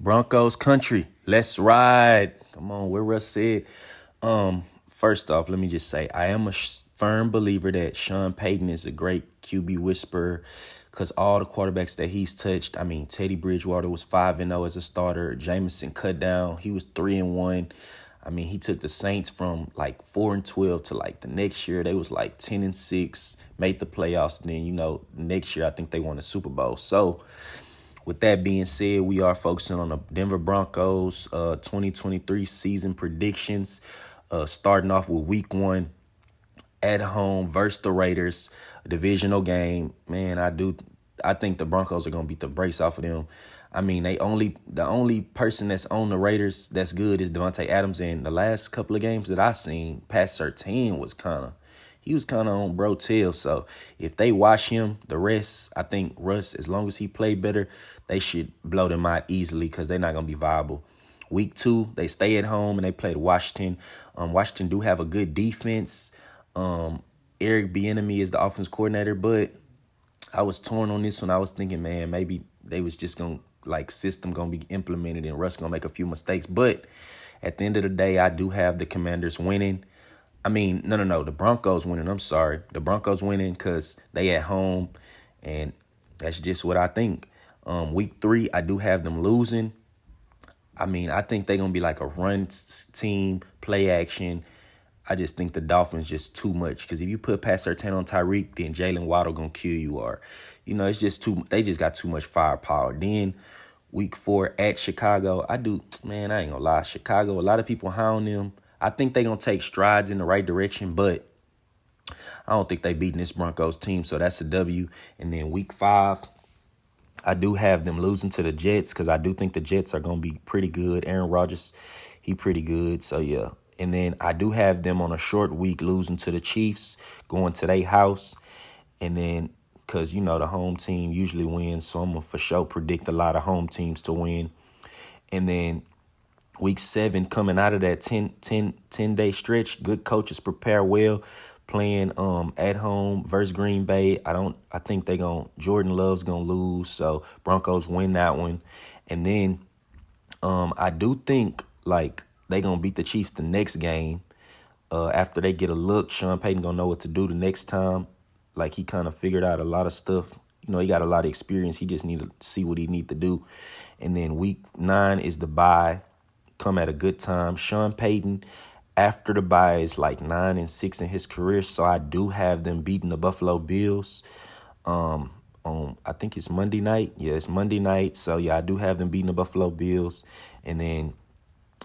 Broncos country, let's ride. Come on, where Russ said. First off, let me just say I am a firm believer that Sean Payton is a great QB whisperer because all the quarterbacks that he's touched. I mean, Teddy Bridgewater was 5-0 as a starter. Jameson cut down. He was 3-1. I mean, he took the Saints from like 4-12 to like the next year. They was like 10-6, made the playoffs. And then, next year I think they won the Super Bowl. So with that being said, we are focusing on the Denver Broncos 2023 season predictions. Starting off with week 1 at home versus the Raiders, a divisional game. Man, I think the Broncos are gonna beat the brakes off of them. I mean, the only person that's on the Raiders that's good is Devontae Adams. And the last couple of games that I seen, Pat Surtain was kind of on bro tail. So if they wash him, the rest, I think Russ, as long as he play better, they should blow them out easily because they're not gonna be viable. Week 2, they stay at home and they play Washington. Washington do have a good defense. Eric Bieniemy is the offense coordinator, but I was torn on this one. I was thinking, man, maybe they was just going to, system going to be implemented and Russ going to make a few mistakes. But at the end of the day, I do have the Commanders winning. I mean, no, the Broncos winning. I'm sorry. The Broncos winning because they at home, and that's just what I think. Week 3, I do have them losing. I mean, I think they're going to be like a run team, play action. I just think the Dolphins just too much. Because if you put Pat Surtain on Tyreek, then Jalen Waddle going to kill you. Or, it's just they just got too much firepower. Then week 4 at Chicago, I ain't going to lie. Chicago, a lot of people high on them. I think they're going to take strides in the right direction, but I don't think they beating this Broncos team. So that's a W. And then week 5, I do have them losing to the Jets because I do think the Jets are going to be pretty good. Aaron Rodgers, he pretty good. So, yeah. And then I do have them on a short week losing to the Chiefs, going to their house. And then because, the home team usually wins, so I'm going to for sure predict a lot of home teams to win. And then week 7, coming out of that 10-day stretch, good coaches prepare well. Playing at home versus Green Bay. I think Jordan Love's gonna lose, so Broncos win that one. And then I do think they gonna beat the Chiefs the next game. After they get a look, Sean Payton gonna know what to do the next time. He kind of figured out a lot of stuff. He got a lot of experience. He just need to see what he need to do. And then week 9 is the bye. Come at a good time. Sean Payton, after the bye, is 9-6 in his career, so I do have them beating the Buffalo Bills. On I think it's Monday night. Yeah, it's Monday night. So yeah, I do have them beating the Buffalo Bills. And then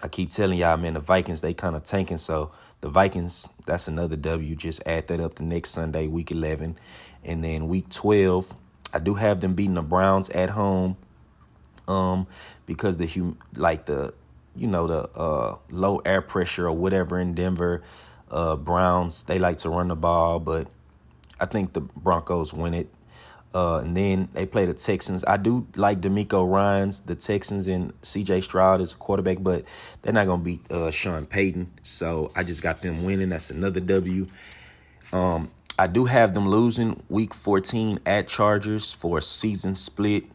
I keep telling y'all, man, the Vikings, they kind of tanking. So the Vikings, that's another W. Just add that up the next Sunday, week 11. And then week 12, I do have them beating the Browns at home. Because the low air pressure or whatever in Denver, Browns, they like to run the ball, but I think the Broncos win it. And then they play the Texans. I do like D'Amico Ryans, the Texans, and C.J. Stroud as a quarterback, but they're not going to beat Sean Payton. So I just got them winning. That's another W. I do have them losing week 14 at Chargers for a season split.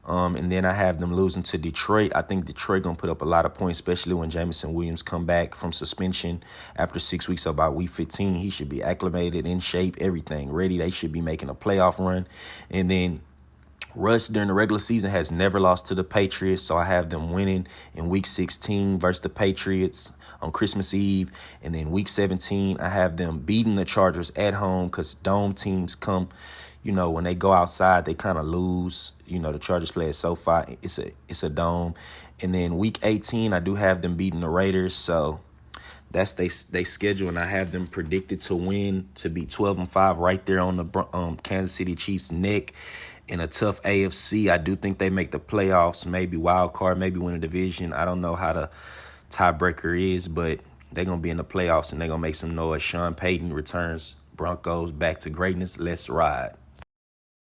And then I have them losing to Detroit. I think Detroit going to put up a lot of points, especially when Jameson Williams come back from suspension after 6 weeks. So about week 15, he should be acclimated, in shape, everything ready. They should be making a playoff run. And then Russ, during the regular season, has never lost to the Patriots, so I have them winning in week 16 versus the Patriots on Christmas Eve. And then week 17, I have them beating the Chargers at home because dome teams come, when they go outside, they kind of lose. The Chargers play at SoFi. It's a dome. And then week 18, I do have them beating the Raiders. So that's they schedule, and I have them predicted to win, to be 12-5, right there on the Kansas City Chiefs' neck. In a tough AFC, I do think they make the playoffs, maybe wild card, maybe win a division. I don't know how the tiebreaker is, but they're going to be in the playoffs, and they're going to make some noise. Sean Payton returns Broncos back to greatness. Let's ride.